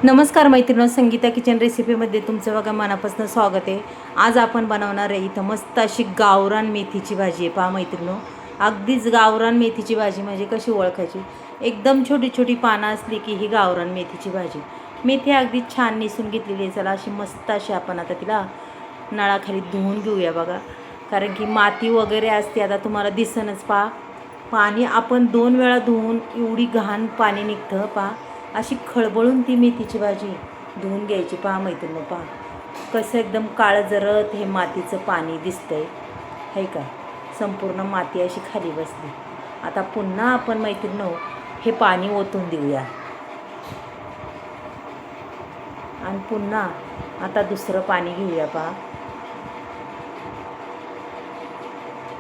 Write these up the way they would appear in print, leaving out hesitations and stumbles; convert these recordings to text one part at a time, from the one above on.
नमस्कार मैत्रिणी, संगीता किचन रेसिपीमध्ये तुमचं बघा मनापासून स्वागत आहे. आज आपण बनवणार आहे इथं मस्त अशी गावरान मेथीची भाजी आहे. पहा मैत्रिणी, अगदीच गावरान मेथीची भाजी म्हणजे कशी ओळखायची, एकदम छोटी छोटी पानं असली की ही गावरान मेथीची भाजी. मेथी अगदी छान निसून घेतलेली आहे. चला अशी मस्त अशी आपण आता तिला नळाखाली धुवून घेऊया बघा, कारण की माती वगैरे असते. आता तुम्हाला दिसनच, पहा पाणी आपण 2 वेळा धुवून एवढी घाण पाणी निघतं. पहा अशी खळबळून ती मेथीची भाजी धुवून घ्यायची. पहा मैत्रिणी, पहा कसं एकदम काळं जरत हे मातीचं पाणी दिसतंय, आहे का. संपूर्ण माती अशी खाली बसली. आता पुन्हा आपण मैत्रिणी हे पाणी ओतून देऊया आणि पुन्हा आता दुसरं पाणी घेऊया. पहा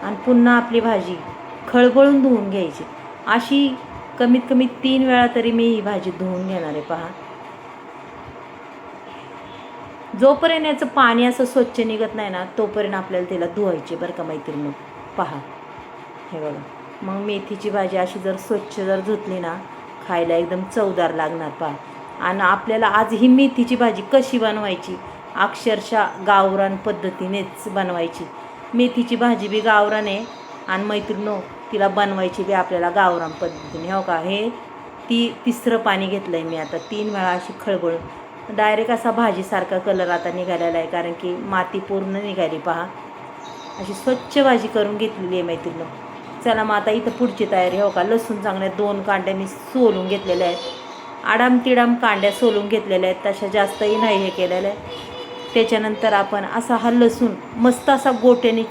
आणि पुन्हा आपली भाजी खळबळून धुवून घ्यायची. अशी कमीत कमी 3 वेळा तरी मी ही भाजी धुवून घेणार आहे. पहा जोपर्यंत याचं पाणी असं स्वच्छ निघत नाही ना, तोपर्यंत आपल्याला त्याला धुवायचे बरं का मैत्रिणी. पहा हे बघा, मग मेथीची भाजी अशी जर स्वच्छ जर धुतली ना, खायला एकदम चवदार लागणार. पहा आणि आपल्याला आज ही मेथीची भाजी कशी बनवायची, अक्षरशः गावरान पद्धतीनेच बनवायची. मेथीची भाजी बी गावरान आहे आणि मैत्रिणी तिला बनवायची बी आपल्याला गावरान पद्धतीने. हो का, हे तिसरं पाणी घेतलं आहे मी आता. 3 वेळा अशी खळबळून डायरेक्ट असा भाजीसारखा कलर आता निघालेला आहे, कारण की माती पूर्ण निघाली. पहा अशी स्वच्छ भाजी करून घेतलेली आहे मैत्रिणी. चला मग आता इथं पुढची तयारी. हो का, लसूण चांगल्या 2 कांड्या मी सोलून घेतलेल्या आहेत. आडाम तिडाम कांड्या सोलून घेतलेल्या आहेत, तशा जास्तही नाही हे केलेलं आहे. त्याच्यानंतर आपण असा हा लसूण मस्त असा गोट्याने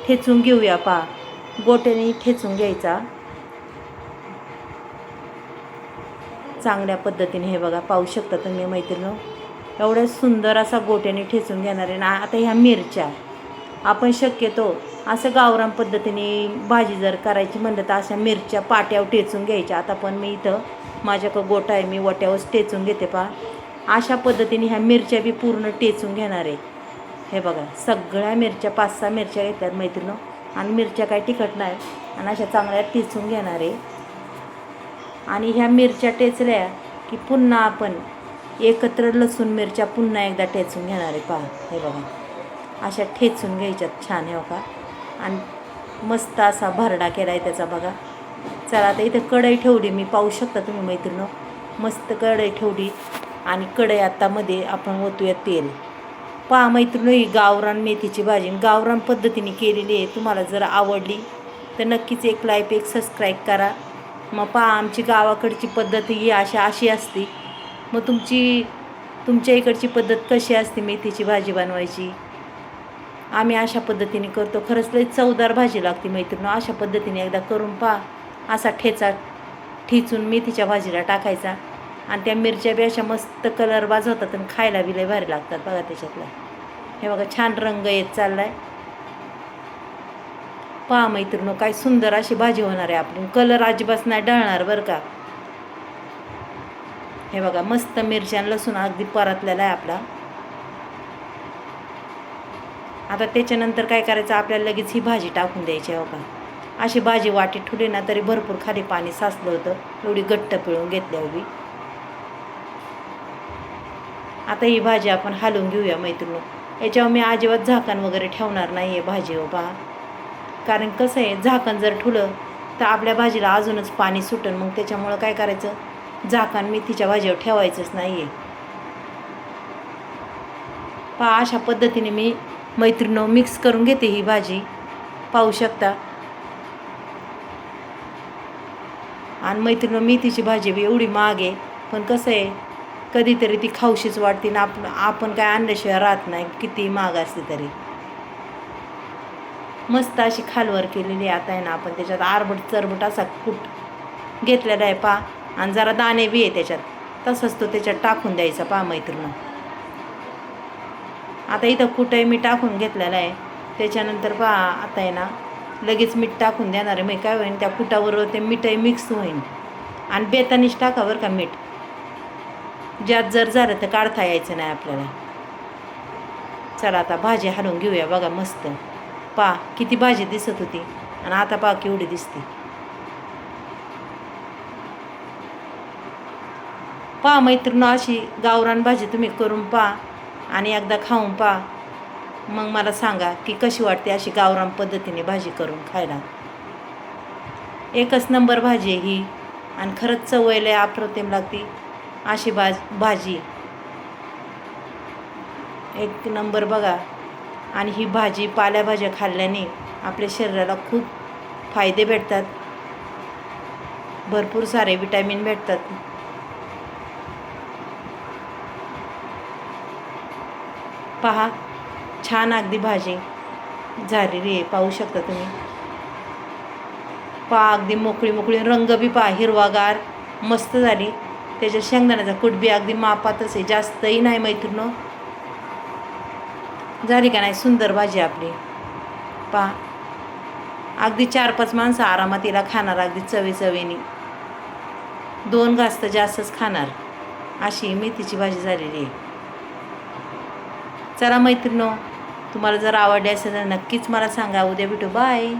ठेचून घेऊया. पहा गोट्याने ठेचून घ्यायचा चांगल्या पद्धतीने. हे बघा, पाहू शकता तुम्ही मैत्रिणी, एवढ्या सुंदर असा गोट्याने ठेचून घेणार आहे ना. आता ह्या मिरच्या आपण शक्यतो असं गावरान पद्धतीने भाजी जर करायची म्हणलं तर अशा मिरच्या पाट्यावर ठेचून घ्यायच्या. आता पण मी इथं माझ्याकडं गोटा आहे, मी वट्यावरच ठेचून घेते. पहा अशा पद्धतीने ह्या मिरच्या बी पूर्ण ठेचून घेणार आहे. हे बघा, सगळ्या मिरच्या 5-6 मिरच्या घेतल्यात मैत्रिणी, आणि मिरच्या काय तिखट नाही, आणि अशा चांगल्या ठेचून घेणार आहे. आणि ह्या मिरच्या टेचल्या की पुन्हा आपण एकत्र लसूण मिरच्या पुन्हा एकदा ठेचून घेणार आहे. पहा हे बघा, अशा ठेचून घ्यायच्यात छान. हे बघा, आणि मस्त असा भरडा केला आहे त्याचा बघा. चला आता इथं कढई ठेवली मी, पाहू शकता तुम्ही मैत्रिणी, मस्त कढई ठेवली आणि कढई आता मध्ये आपण ओतूया तेल. पहा मैत्रिणी, ही गावरान मेथीची भाजी गावरान पद्धतीने केलेली आहे. तुम्हाला जर आवडली तर नक्कीच एक लाईक, एक सबस्क्राईब करा. मग पहा आमची गावाकडची पद्धत ही अशी असते. मग तुमच्या इकडची पद्धत कशी असते मेथीची भाजी बनवायची, आम्ही अशा पद्धतीने करतो. खरंच लई चवदार भाजी लागते मैत्रिणी. अशा पद्धतीने एकदा करून पहा. असा ठेचून मेथीच्या भाजीला टाकायचा, आणि त्या मिरच्या बी अशा मस्त कलरबाज होतात आणि खायला बी लई भारी लागतात बघा त्याच्यातला. हे बघा, छान रंग येत चालला आहे. पहा मैत्रिणी, काय सुंदर अशी भाजी होणार आहे आपली. कलर अजिबात नाही ढळणार बरं का. हे बघा, मस्त मिरच्या आणि लसूण अगदी परतलेला आहे आपला. आता त्याच्यानंतर काय करायचं, आपल्याला लगेच ही भाजी टाकून द्यायची. हो का, अशी भाजी वाटी ठेवली ना तरी भरपूर खाली पाणी साचलं होतं, एवढी घट्ट पिळून घेतल्या उभी. आता ही भाजी आपण हलवून घेऊया मैत्रिणी. याच्यावर मी अजिबात झाकण वगैरे ठेवणार नाही आहे भाजी. हो पहा, कारण कसं आहे, झाकण जर ठेवलं तर आपल्या भाजीला अजूनच पाणी सुटेल. मग त्याच्यामुळं काय करायचं, झाकण मेथीच्या भाजीवर ठेवायचंच नाही आहे. पहा अशा पद्धतीने मी मैत्रिणी मिक्स करून घेते ही भाजी, पाहू शकता. आणि मैत्रिणी, मेथीची भाजी बी एवढी महाग आहे, पण कसं आहे कधीतरी ती खाऊशीच वाटते ना. आपण काय आणल्याशिवाय राहत नाही, किती महाग असते तरी. मस्त अशी खालवर केलेली आता आहे ना. आपण त्याच्यात आरबट चरबट असा कूट घेतलेला आहे. पहा, आणि जरा दाणे बी आहे त्याच्यात, तसंच तो त्याच्यात टाकून द्यायचा. पहा मैत्रिणी, आता इथं कुठंही मी टाकून घेतलेलं आहे. त्याच्यानंतर पहा आता आहे ना लगेच मीठ टाकून देणार आहे. मग काय होईल, त्या कुटाबरोबर ते मीठही मिक्स होईल. आणि बेतानीच टाका बरं का मीठ, ज्यात जर झालं तर काढता यायचं नाही आपल्याला. चला आता भाजी हलवून घेऊया. बघा मस्त, पहा किती भाजी दिसत होती आणि आता पहा केवढी दिसते. पहा मैत्रिणी, अशी गावरान भाजी तुम्ही करून पहा आणि एकदा खाऊन पहा, मग मला सांगा की कशी वाटते अशी गावरान पद्धतीने भाजी करून खायला. एकच नंबर भाजी आहे ही आणि खरंच चवयला अप्रतिम लागते अशी भाजी एक नंबर बघा. आणि ही भाजी पालेभाज्या खाल्ल्याने आपल्या शरीराला खूप फायदे भेटतात, भरपूर सारे विटॅमिन भेटतात. पहा छान अगदी भाजी झालेली आहे, पाहू शकता तुम्ही. पहा अगदी मोकळी मोकळी, रंग बी पहा हिरवागार मस्त झाली. त्याच्या शेंगदाण्याचा कूट बी अगदी मापातच आहे, जास्तही नाही मैत्रिणी. झाली का नाही सुंदर भाजी आपली. पहा अगदी 4-5 माणसं आरामात तिला खाणार, अगदी चवीने 2 घास तर जास्तच खाणार अशी मेथीची भाजी झालेली आहे. चला मैत्रिणी, तुम्हाला जर आवडली असेल तर नक्कीच मला सांगा. उद्या भेटू, बाय.